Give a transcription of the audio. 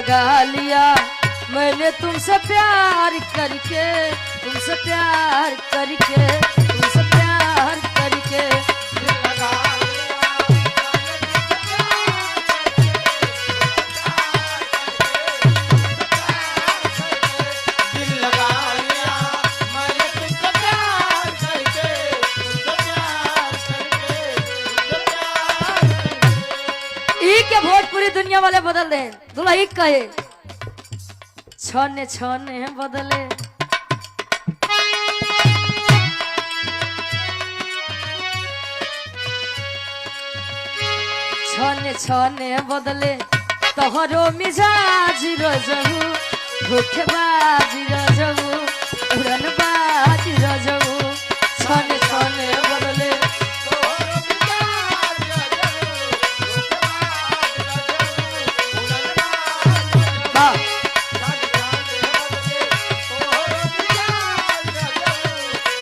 लगा लिया मैंने तुमसे प्यार करके, तुमसे प्यार करके, तुमसे प्यार करके। के भोजपुरी दुनिया वाले बदल दे दूल्हा ही कहे छने छने बदले। छने छने बदले तोहरो मिजाज रजहू, धोखेबाज रजहू, उड़नबाज रजहू। छने छने